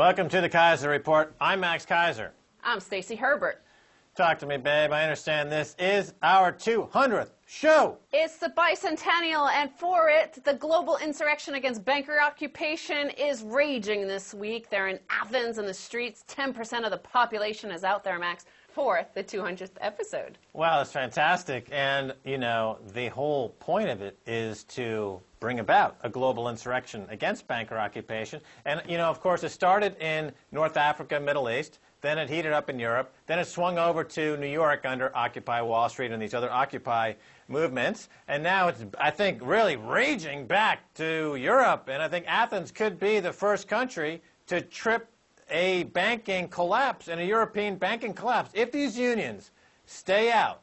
Welcome to the Keiser Report. I'm Max Keiser. I'm Stacy Herbert. Talk to me, babe. I understand this is our 200th show. It's the bicentennial, and for it, the global insurrection against banker occupation is raging this week. They're in Athens in the streets. 10% of the population is out there, Max, for the 200th episode. Wow, that's fantastic. And, you know, the whole point of it is to bring about a global insurrection against banker occupation. And, you know, of course, it started in North Africa, Middle East. Then it heated up in Europe. Then it swung over to New York under Occupy Wall Street and these other Occupy movements. And now it's, I think, really raging back to Europe. And I think Athens could be the first country to trip a banking collapse and a European banking collapse. If these unions stay out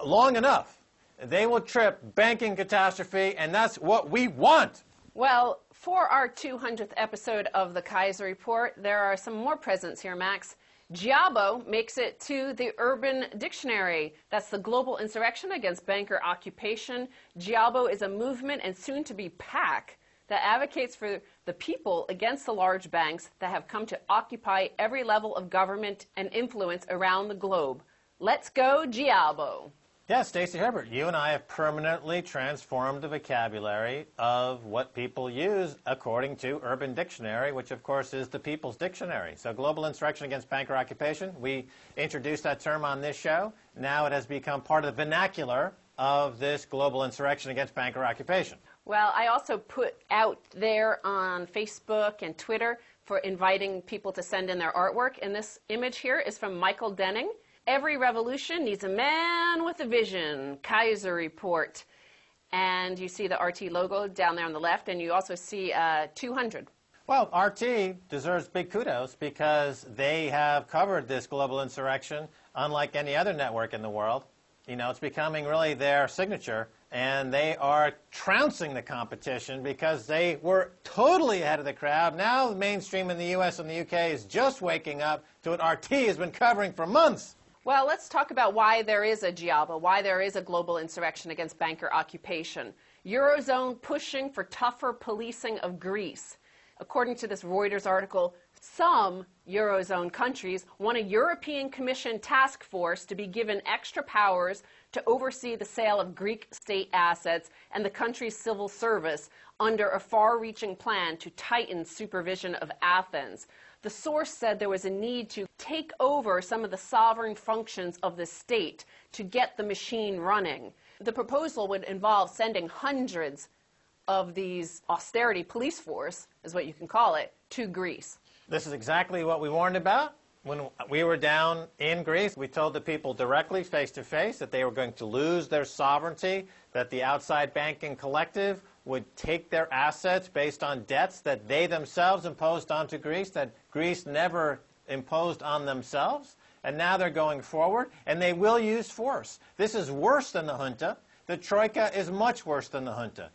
long enough, they will trip banking catastrophe, and that's what we want. Well, for our 200th episode of the Keiser Report, there are some more presents here, Max. Giabo makes it to the Urban Dictionary. That's the global insurrection against banker occupation. Giabo is a movement and soon to be PAC that advocates for the people against the large banks that have come to occupy every level of government and influence around the globe. Let's go, Giabo. Yeah, Stacy Herbert, you and I have permanently transformed the vocabulary of what people use according to Urban Dictionary, which of course is the People's Dictionary. So global insurrection against banker occupation, we introduced that term on this show. Now it has become part of the vernacular of this global insurrection against banker occupation. Well, I also put out there on Facebook and Twitter for inviting people to send in their artwork. And this image here is from Michael Denning. Every revolution needs a man with a vision. Keiser Report. And you see the RT logo down there on the left, and you also see 200. Well, RT deserves big kudos because they have covered this global insurrection unlike any other network in the world. You know, it's becoming really their signature, and they are trouncing the competition because they were totally ahead of the crowd. Now the mainstream in the U.S. and the U.K. is just waking up to what RT has been covering for months. Well, let's talk about why there is a Giabo, why there is a global insurrection against banker occupation. Eurozone pushing for tougher policing of Greece. According to this Reuters article, some Eurozone countries want a European Commission task force to be given extra powers to oversee the sale of Greek state assets and the country's civil service under a far-reaching plan to tighten supervision of Athens. The source said there was a need to take over some of the sovereign functions of the state to get the machine running. The proposal would involve sending hundreds of these austerity police force, is what you can call it, to Greece. This is exactly what we warned about. When we were down in Greece, we told the people directly, face-to-face, that they were going to lose their sovereignty, that the outside banking collective would take their assets based on debts that they themselves imposed onto Greece, that Greece never imposed on themselves. And now they're going forward, and they will use force. This is worse than the junta. The troika is much worse than the junta.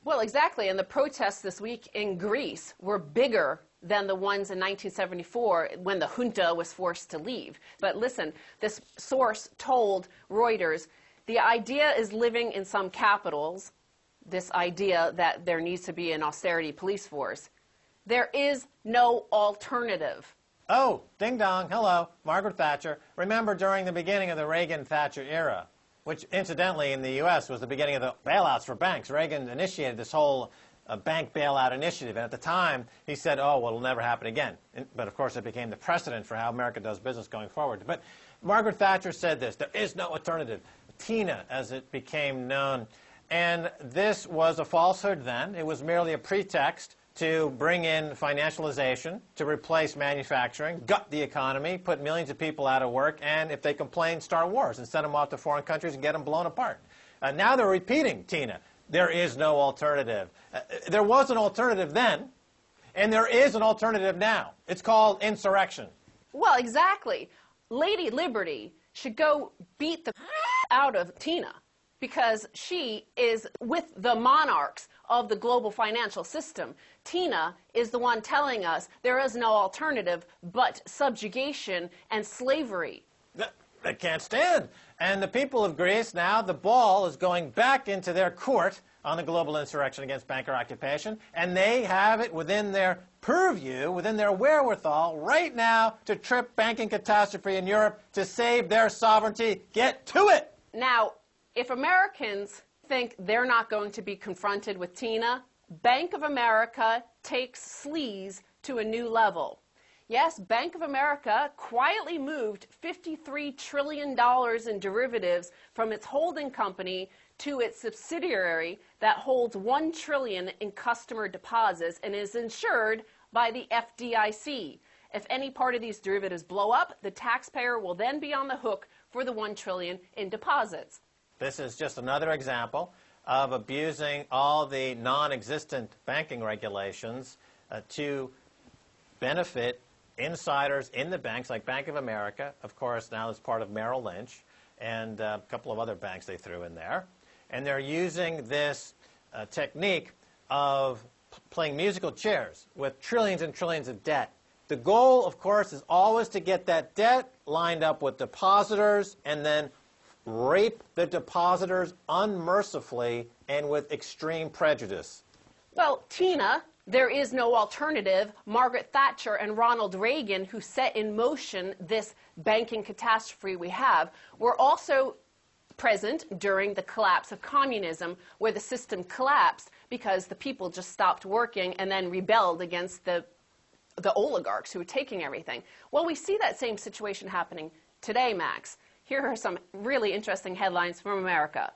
Well, exactly, and the protests this week in Greece were bigger than the ones in 1974 when the junta was forced to leave. But listen, this source told Reuters, the idea is living in some capitals, this idea that there needs to be an austerity police force. There is no alternative. Oh, ding dong, hello, Margaret Thatcher. Remember during the beginning of the Reagan-Thatcher era, which incidentally in the U.S. was the beginning of the bailouts for banks. Reagan initiated this whole bank bailout initiative, and at the time he said, oh, well, it'll never happen again. But of course it became the precedent for how America does business going forward. But Margaret Thatcher said this, there is no alternative. TINA, as it became known. And this was a falsehood then. It was merely a pretext to bring in financialization, to replace manufacturing, gut the economy, put millions of people out of work, and if they complain, start wars and send them off to foreign countries and get them blown apart. Now they're repeating, Tina, there is no alternative. There was an alternative then, and there is an alternative now. It's called insurrection. Well, exactly. Lady Liberty should go beat the out of Tina, because she is with the monarchs of the global financial system. Tina is the one telling us there is no alternative but subjugation and slavery. they can't stand. And the people of Greece, now the ball is going back into their court on the global insurrection against banker occupation, and they have it within their purview, within their wherewithal right now to trip banking catastrophe in Europe to save their sovereignty. Get to it! Now, if Americans think they're not going to be confronted with Tina, Bank of America takes sleaze to a new level. Yes, Bank of America quietly moved $53 trillion in derivatives from its holding company to its subsidiary that holds $1 trillion in customer deposits and is insured by the FDIC. If any part of these derivatives blow up, the taxpayer will then be on the hook for the $1 trillion in deposits. This is just another example of abusing all the non-existent banking regulations to benefit insiders in the banks, like Bank of America, of course, now it's part of Merrill Lynch, and a couple of other banks they threw in there. And they're using this technique of playing musical chairs with trillions and trillions of debt. The goal, of course, is always to get that debt lined up with depositors and then rape the depositors unmercifully and with extreme prejudice. Well, Tina, there is no alternative. Margaret Thatcher and Ronald Reagan, who set in motion this banking catastrophe we have, were also present during the collapse of communism, where the system collapsed because the people just stopped working and then rebelled against the oligarchs who were taking everything. Well, we see that same situation happening today, Max. Here are some really interesting headlines from America.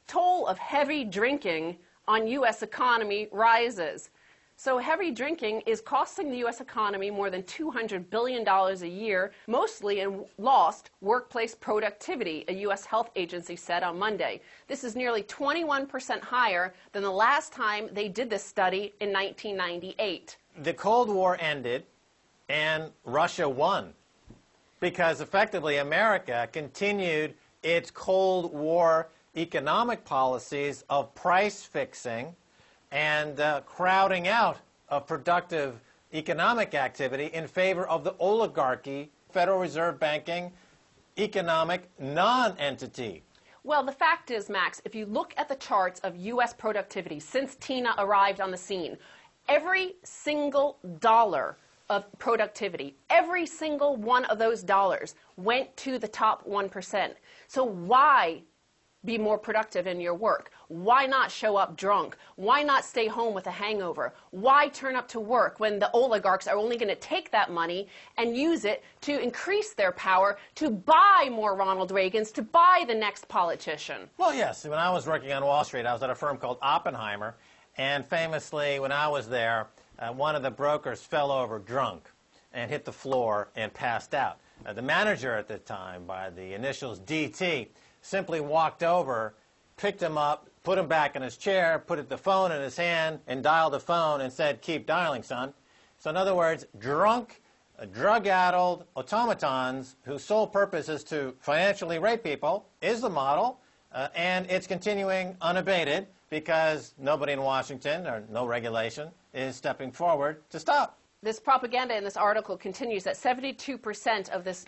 Toll of heavy drinking on U.S. economy rises. So heavy drinking is costing the U.S. economy more than $200 billion a year, mostly in lost workplace productivity, a U.S. health agency said on Monday. This is nearly 21% higher than the last time they did this study in 1998. The Cold War ended, and Russia won, because effectively America continued its Cold War economic policies of price fixing and crowding out of productive economic activity in favor of the oligarchy, Federal Reserve banking, economic non-entity. Well, the fact is, Max, if you look at the charts of U.S. productivity since Tina arrived on the scene, every single dollar of productivity, every single one of those dollars went to the top 1%. So why be more productive in your work? Why not show up drunk? Why not stay home with a hangover? Why turn up to work when the oligarchs are only going to take that money and use it to increase their power, to buy more Ronald Reagans, to buy the next politician? Well, yes. When I was working on Wall Street, I was at a firm called Oppenheimer, and famously, when I was there, one of the brokers fell over drunk and hit the floor and passed out. The manager at the time, by the initials DT, simply walked over, picked him up, put him back in his chair, put the phone in his hand, and dialed the phone and said, "Keep dialing, son." So in other words, drunk, drug-addled automatons whose sole purpose is to financially rape people is the model, and it's continuing unabated because nobody in Washington, or no regulation, is stepping forward to stop. This propaganda in this article continues that 72% of this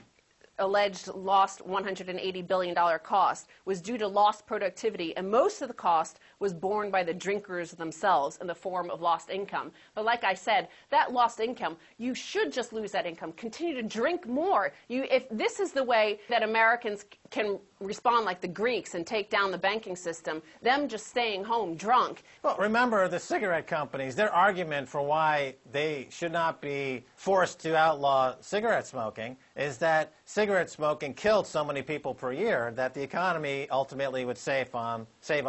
alleged lost $180 billion cost was due to lost productivity, and most of the cost was borne by the drinkers themselves in the form of lost income. But like I said, that lost income, you should just lose that income. Continue to drink more. If this is the way that Americans can respond like the Greeks and take down the banking system, them just staying home drunk. Well, remember the cigarette companies, their argument for why they should not be forced to outlaw cigarette smoking is that cigarette smoking killed so many people per year that the economy ultimately would save on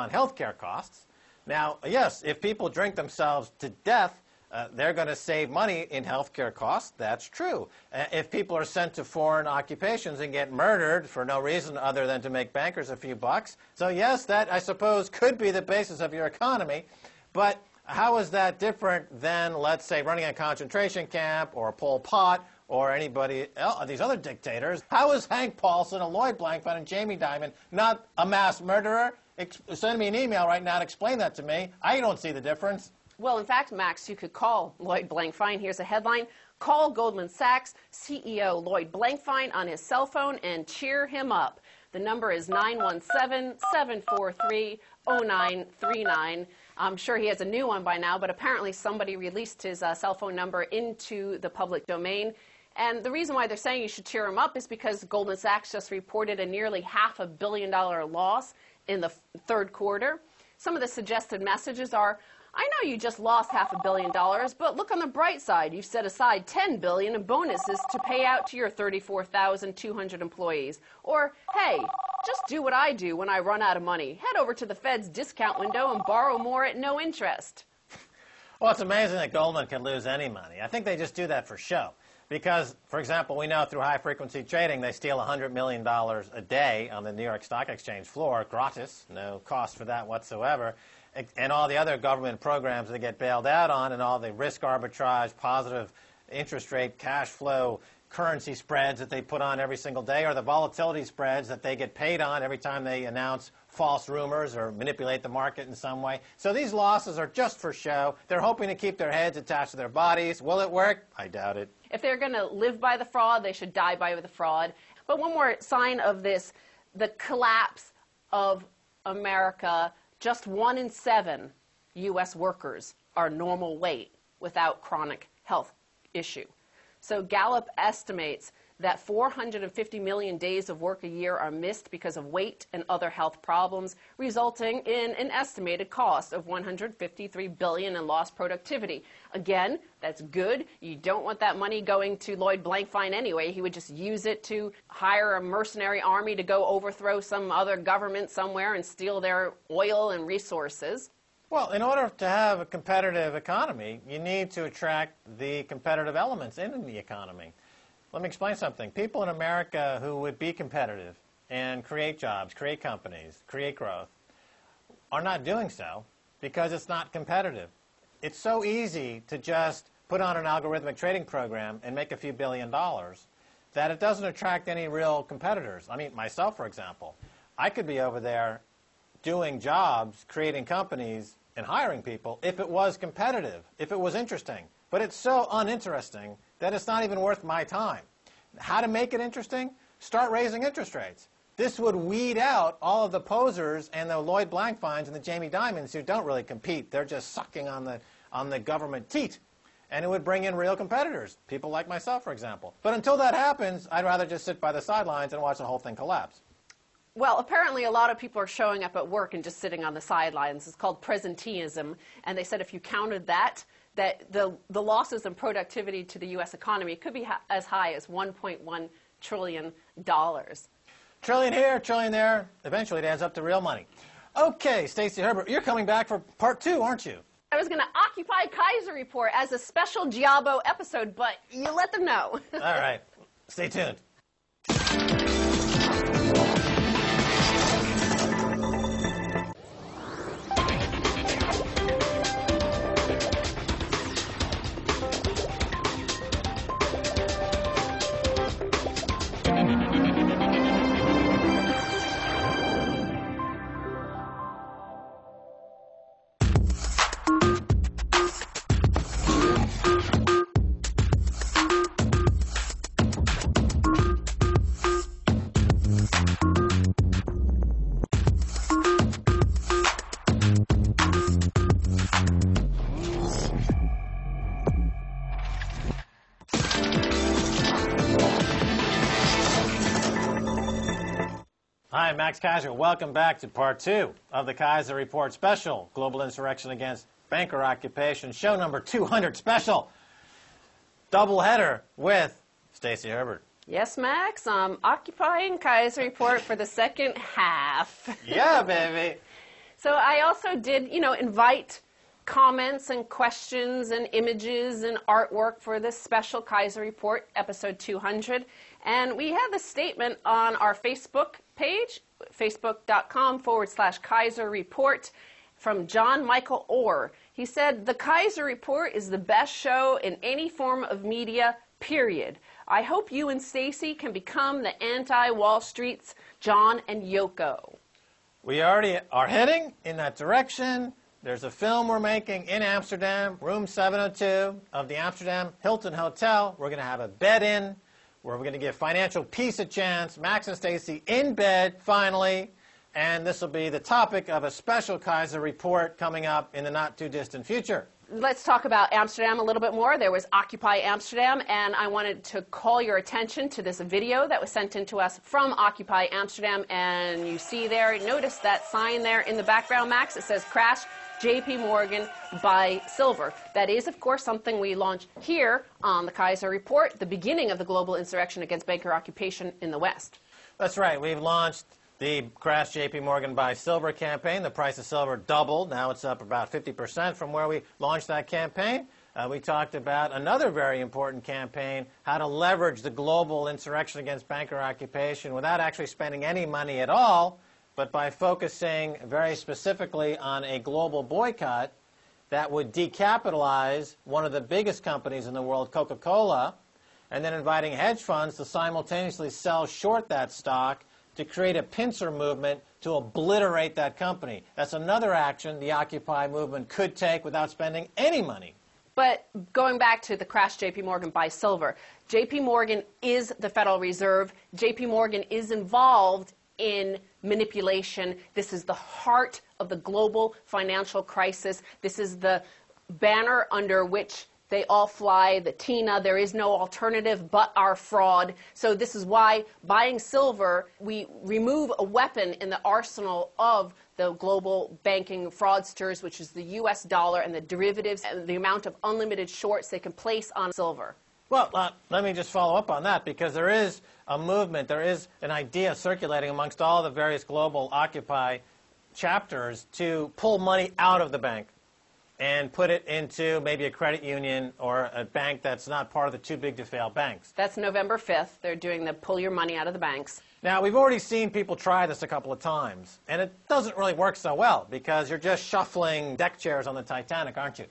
health care costs. Now, yes, if people drink themselves to death, they're going to save money in health care costs. That's true. If people are sent to foreign occupations and get murdered for no reason other than to make bankers a few bucks, so yes, that, I suppose, could be the basis of your economy. But how is that different than, let's say, running a concentration camp or Pol Pot or anybody else, these other dictators? How is Hank Paulson, a Lloyd Blankfein, and Jamie Dimon not a mass murderer? Send me an email right now and explain that to me. I don't see the difference. Well, in fact, Max, you could call Lloyd Blankfein. Here's a headline. Call Goldman Sachs CEO Lloyd Blankfein on his cell phone and cheer him up. The number is 917-743-0939. I'm sure he has a new one by now, but apparently somebody released his cell phone number into the public domain. And the reason why they're saying you should cheer him up is because Goldman Sachs just reported a nearly $500 million loss in the third quarter. Some of the suggested messages are, I know you just lost $500 million, but look on the bright side. You've set aside $10 billion in bonuses to pay out to your 34,200 employees. Or, hey, just do what I do when I run out of money. Head over to the Fed's discount window and borrow more at no interest. Well, it's amazing that Goldman can lose any money. I think they just do that for show. Because, for example, we know through high-frequency trading they steal $100 million a day on the New York Stock Exchange floor, gratis, no cost for that whatsoever. And all the other government programs they get bailed out on, and all the risk arbitrage, positive interest rate, cash flow, currency spreads that they put on every single day, or the volatility spreads that they get paid on every time they announce false rumors or manipulate the market in some way. So these losses are just for show. They're hoping to keep their heads attached to their bodies. Will it work? I doubt it. If they're going to live by the fraud, they should die by the fraud. But one more sign of this, the collapse of America, just 1 in 7 U.S. workers are normal weight without chronic health issue. So Gallup estimates that 450 million days of work a year are missed because of weight and other health problems, resulting in an estimated cost of $153 billion in lost productivity. Again, that's good. You don't want that money going to Lloyd Blankfein anyway. He would just use it to hire a mercenary army to go overthrow some other government somewhere and steal their oil and resources. Well, in order to have a competitive economy, you need to attract the competitive elements in the economy. Let me explain something. People in America who would be competitive and create jobs, create companies, create growth, are not doing so because it's not competitive. It's so easy to just put on an algorithmic trading program and make a few $1 billion that it doesn't attract any real competitors. I mean, myself, for example, I could be over there doing jobs, creating companies, and hiring people if it was competitive, if it was interesting. But it's so uninteresting that it's not even worth my time. How to make it interesting? Start raising interest rates. This would weed out all of the posers and the Lloyd Blankfeins and the Jamie Dimons who don't really compete. They're just sucking on the government teat. And it would bring in real competitors, people like myself, for example. But until that happens, I'd rather just sit by the sidelines and watch the whole thing collapse. Well, apparently a lot of people are showing up at work and just sitting on the sidelines. It's called presenteeism. And they said if you counted that the losses in productivity to the U.S. economy could be as high as $1.1 trillion. Trillion here, trillion there. Eventually it adds up to real money. Okay, Stacy Herbert, you're coming back for part 2, aren't you? I was going to occupy Keiser Report as a special Giabo episode, but you let them know. All right. Stay tuned. Hi, Max Keiser. Welcome back to part 2 of the Keiser Report special, Global Insurrection Against Banker Occupation, show number 200 special. Double header with Stacy Herbert. Yes, Max, I'm occupying Keiser Report for the second half. Yeah, baby. So I also did, invite comments and questions and images and artwork for this special Keiser Report, episode 200. And we have a statement on our Facebook page, facebook.com/Keiser Report, from John Michael Orr. He said, "The Keiser Report is the best show in any form of media, period. I hope you and Stacy can become the anti-Wall Street's John and Yoko." We already are heading in that direction. There's a film we're making in Amsterdam, room 702 of the Amsterdam Hilton Hotel. We're going to have a bed-in where we're going to give financial peace a chance. Max and Stacy in bed, finally. And this will be the topic of a special Keiser Report coming up in the not-too-distant future. Let's talk about Amsterdam a little bit more. There was Occupy Amsterdam, and I wanted to call your attention to this video that was sent in to us from Occupy Amsterdam. And you see there, notice that sign there in the background, Max. It says, Crash JP Morgan buy silver. That is, of course, something we launched here on the Keiser Report, the beginning of the global insurrection against banker occupation in the West. That's right. We've launched the Crash JP Morgan buy silver campaign. The price of silver doubled. Now it's up about 50% from where we launched that campaign. We talked about another very important campaign, how to leverage the global insurrection against banker occupation without actually spending any money at all, but by focusing very specifically on a global boycott that would decapitalize one of the biggest companies in the world, Coca-Cola, and then inviting hedge funds to simultaneously sell short that stock to create a pincer movement to obliterate that company. That's another action the Occupy movement could take without spending any money. But going back to the Crash JP Morgan buy silver, JP Morgan is the Federal Reserve. JP Morgan is involved in manipulation. This is the heart of the global financial crisis. This is the banner under which they all fly, the TINA. There is no alternative but our fraud. So this is why buying silver, we remove a weapon in the arsenal of the global banking fraudsters, which is the U.S. dollar and the derivatives and the amount of unlimited shorts they can place on silver. Well, let me just follow up on that, because there is a movement, there is an idea circulating amongst all the various global Occupy chapters to pull money out of the bank and put it into maybe a credit union or a bank that's not part of the too big to fail banks. That's November 5th. They're doing the pull your money out of the banks. Now, we've already seen people try this a couple of times, and it doesn't really work so well, because you're just shuffling deck chairs on the Titanic, aren't you?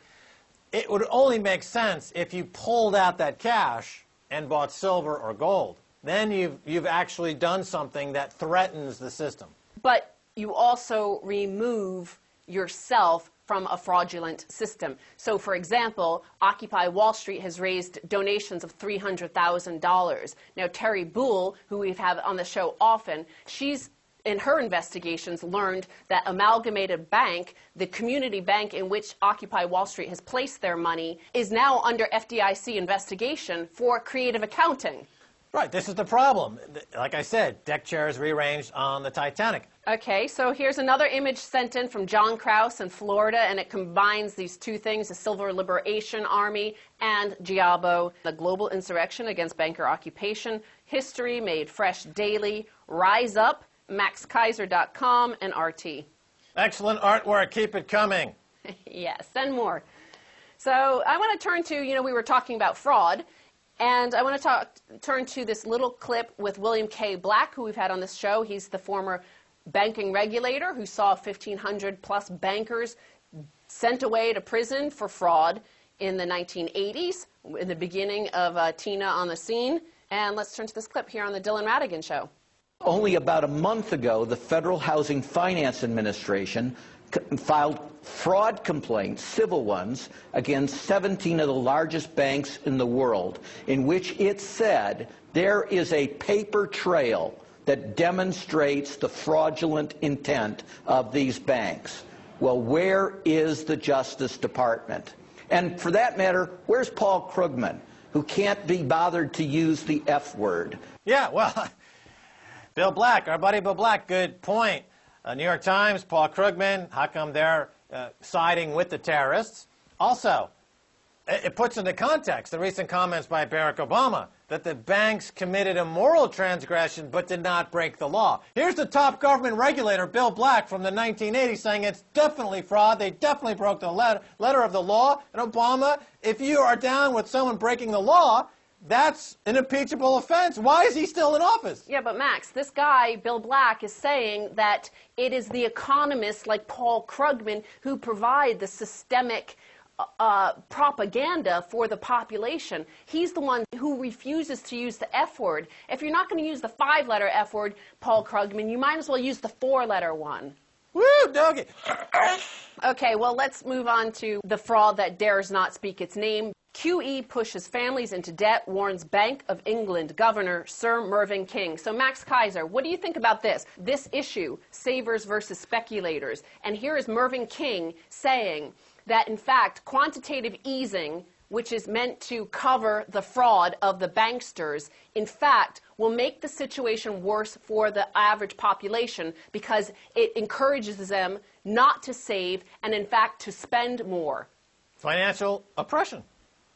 It would only make sense if you pulled out that cash and bought silver or gold. Then you've actually done something that threatens the system. But you also remove yourself from a fraudulent system. So, for example, Occupy Wall Street has raised donations of $300,000. Now, Terry Boole, who we've had on the show often, she's in her investigations learned that Amalgamated Bank, the community bank in which Occupy Wall Street has placed their money, is now under FDIC investigation for creative accounting. Right, this is the problem. Like I said, deck chairs rearranged on the Titanic. Okay, so here's another image sent in from John Krause in Florida, and it combines these two things, the Silver Liberation Army and GIABO, the global insurrection against banker occupation. History made fresh daily. Rise up, MaxKeiser.com, and RT. Excellent artwork. Keep it coming. Yes, and more. So I want to turn to, we were talking about fraud, and I want to turn to this little clip with William K. Black, who we've had on this show. He's the former banking regulator who saw 1,500 plus bankers sent away to prison for fraud in the 1980s, in the beginning of TINA on the scene. And let's turn to this clip here on the Dylan Ratigan Show. Only about a month ago, the Federal Housing Finance Administration filed fraud complaints, civil ones, against 17 of the largest banks in the world, in which it said there is a paper trail that demonstrates the fraudulent intent of these banks. Well, where is the Justice Department? And for that matter, where's Paul Krugman, who can't be bothered to use the F word? Yeah, well, Bill Black, our buddy Bill Black, good point. New York Times, Paul Krugman, how come they're siding with the terrorists? Also, it puts into context the recent comments by Barack Obama that the banks committed a moral transgression but did not break the law. Here's the top government regulator, Bill Black, from the 1980s, saying it's definitely fraud. They definitely broke the letter of the law. And Obama, if you are down with someone breaking the law, that's an impeachable offense. Why is he still in office? Yeah, but Max, this guy, Bill Black, is saying that it is the economists like Paul Krugman who provide the systemic propaganda for the population. He's the one who refuses to use the F word. If you're not going to use the 5-letter F word, Paul Krugman, you might as well use the 4-letter one. Woo, doggy. Okay, well, let's move on to the fraud that dares not speak its name. QE pushes families into debt, warns Bank of England Governor Sir Mervyn King. So, Max Keiser, what do you think about this? This issue, savers versus speculators. And here is Mervyn King saying that, in fact, quantitative easing, which is meant to cover the fraud of the banksters, in fact, will make the situation worse for the average population because it encourages them not to save and, in fact, to spend more. Financial oppression.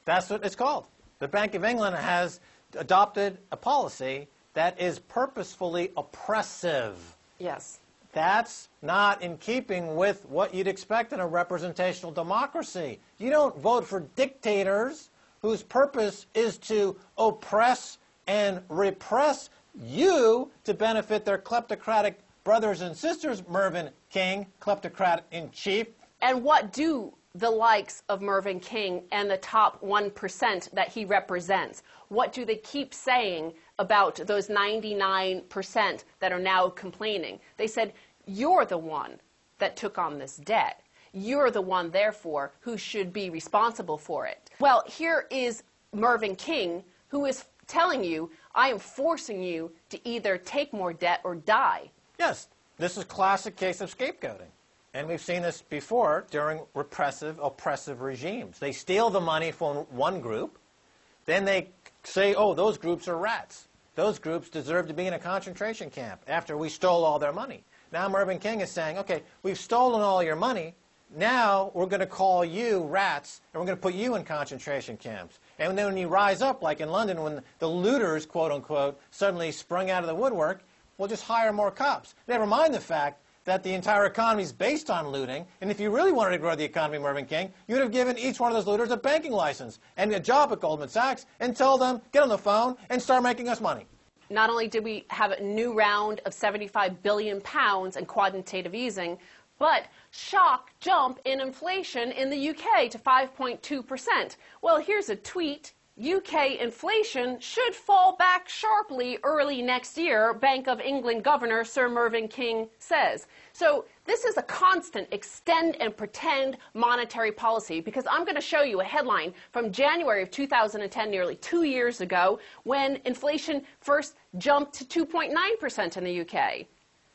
That's what it's called. The Bank of England has adopted a policy that is purposefully oppressive. Yes. That's not in keeping with what you'd expect in a representational democracy. You don't vote for dictators whose purpose is to oppress and repress you to benefit their kleptocratic brothers and sisters, Mervyn King, kleptocrat in chief. And what do the likes of Mervyn King and the top 1% that he represents, what do they keep saying about those 99% that are now complaining? They said, you're the one that took on this debt. You're the one, therefore, who should be responsible for it. Well, here is Mervyn King, who is telling you, I am forcing you to either take more debt or die. Yes, this is a classic case of scapegoating. And we've seen this before during repressive, oppressive regimes. They steal the money from one group, then they say, oh, those groups are rats. Those groups deserve to be in a concentration camp after we stole all their money. Now Mervyn King is saying, okay, we've stolen all your money. Now we're going to call you rats, and we're going to put you in concentration camps. And then when you rise up, like in London, when the looters, quote unquote, suddenly sprung out of the woodwork, we'll just hire more cops. Never mind the fact that the entire economy is based on looting, and if you really wanted to grow the economy, Mervyn King, you would have given each one of those looters a banking license and a job at Goldman Sachs and tell them, get on the phone and start making us money. Not only did we have a new round of £75 billion in quantitative easing, but shock jump in inflation in the UK to 5.2%. Well, here's a tweet. UK inflation should fall back sharply early next year, Bank of England Governor Sir Mervyn King says. So this is a constant extend and pretend monetary policy, because I'm going to show you a headline from January of 2010, nearly 2 years ago, when inflation first jumped to 2.9% in the UK.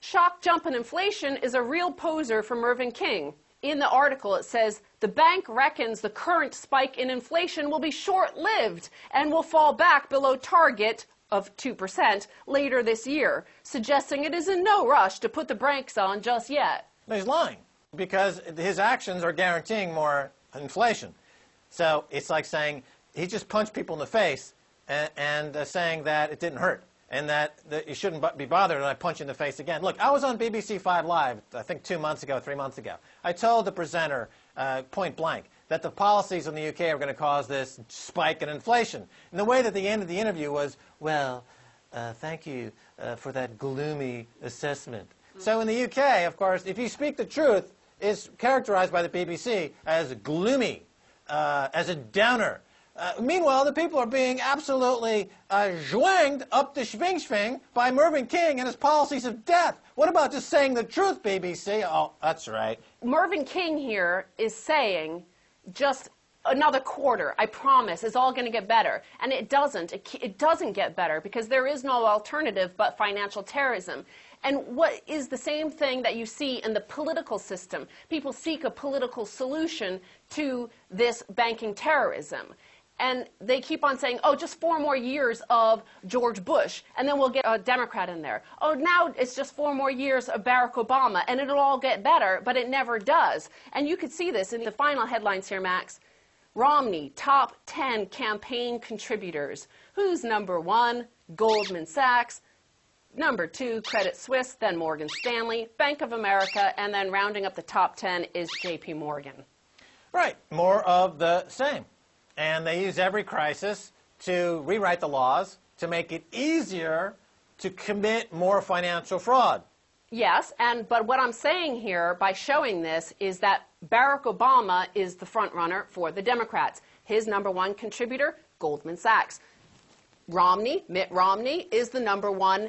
Shock jump in inflation is a real poser for Mervyn King. In the article, it says, the bank reckons the current spike in inflation will be short-lived and will fall back below target of 2% later this year, suggesting it is in no rush to put the brakes on just yet. He's lying, because his actions are guaranteeing more inflation. So it's like saying he just punched people in the face and saying that it didn't hurt, and that you shouldn't be bothered when I punch you in the face again. Look, I was on BBC 5 Live, I think 2 months ago, 3 months ago. I told the presenter, point blank, that the policies in the UK are going to cause this spike in inflation. And the way that the end of the interview was, well, thank you for that gloomy assessment. So in the UK, of course, if you speak the truth, it's characterized by the BBC as gloomy, as a downer. Meanwhile, the people are being absolutely zhuanged up the schwing by Mervyn King and his policies of death. What about just saying the truth, BBC? Oh, that's right. Mervyn King here is saying just another quarter, I promise, is all going to get better. And it doesn't. It doesn't get better because there is no alternative but financial terrorism. And what is the same thing that you see in the political system? People seek a political solution to this banking terrorism. And they keep on saying, oh, just 4 more years of George Bush, and then we'll get a Democrat in there. Oh, now it's just 4 more years of Barack Obama, and it'll all get better, but it never does. And you could see this in the final headlines here, Max. Romney, top 10 campaign contributors. Who's number 1? Goldman Sachs. Number 2, Credit Suisse, then Morgan Stanley, Bank of America, and then rounding up the top 10 is J.P. Morgan. Right, more of the same. And they use every crisis to rewrite the laws to make it easier to commit more financial fraud. Yes, but what I'm saying here by showing this is that Barack Obama is the front runner for the Democrats. His number 1 contributor, Goldman Sachs. Mitt Romney, is the number 1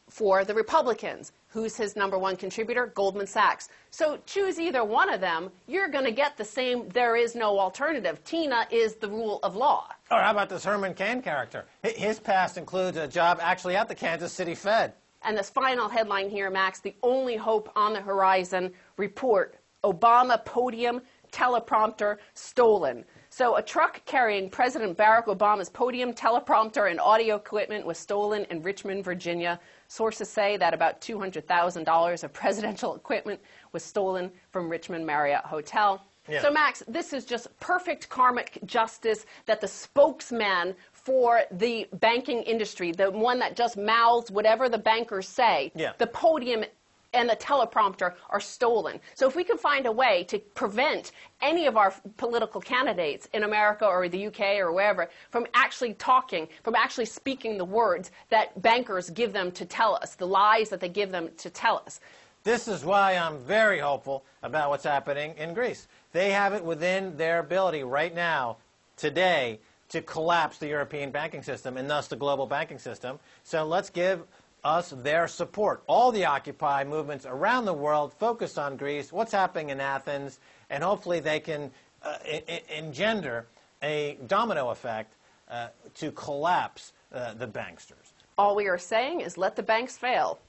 for the Republicans. Who's his #1 contributor? Goldman Sachs. So choose either one of them. You're going to get the same there is no alternative. Tina is the rule of law. Or how about this Herman Cain character? His past includes a job actually at the Kansas City Fed. And this final headline here, Max, the only hope on the horizon report. Obama podium teleprompter stolen. So a truck carrying President Barack Obama's podium, teleprompter, and audio equipment was stolen in Richmond, Virginia. Sources say that about $200,000 of presidential equipment was stolen from Richmond Marriott Hotel. Yeah. So, Max, this is just perfect karmic justice that the spokesman for the banking industry, the one that just mouths whatever the bankers say, the podium and the teleprompter are stolen. So if we can find a way to prevent any of our political candidates in America or the UK or wherever from actually talking, from actually speaking the words that bankers give them to tell us, the lies that they give them to tell us. This is why I'm very hopeful about what's happening in Greece. They have it within their ability right now, today, to collapse the European banking system and thus the global banking system. So let's give us their support. All the Occupy movements around the world focus on Greece, what's happening in Athens, and hopefully they can engender a domino effect to collapse the banksters. All we are saying is let the banks fail.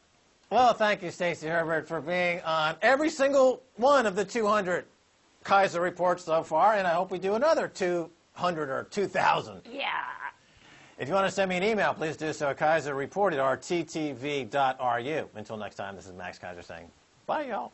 Well, thank you, Stacy Herbert, for being on every single one of the 200 Keiser reports so far, and I hope we do another 200 or 2,000. Yeah. If you want to send me an email, please do so at keiserreport@rttv.ru. Until next time, this is Max Keiser saying bye, y'all.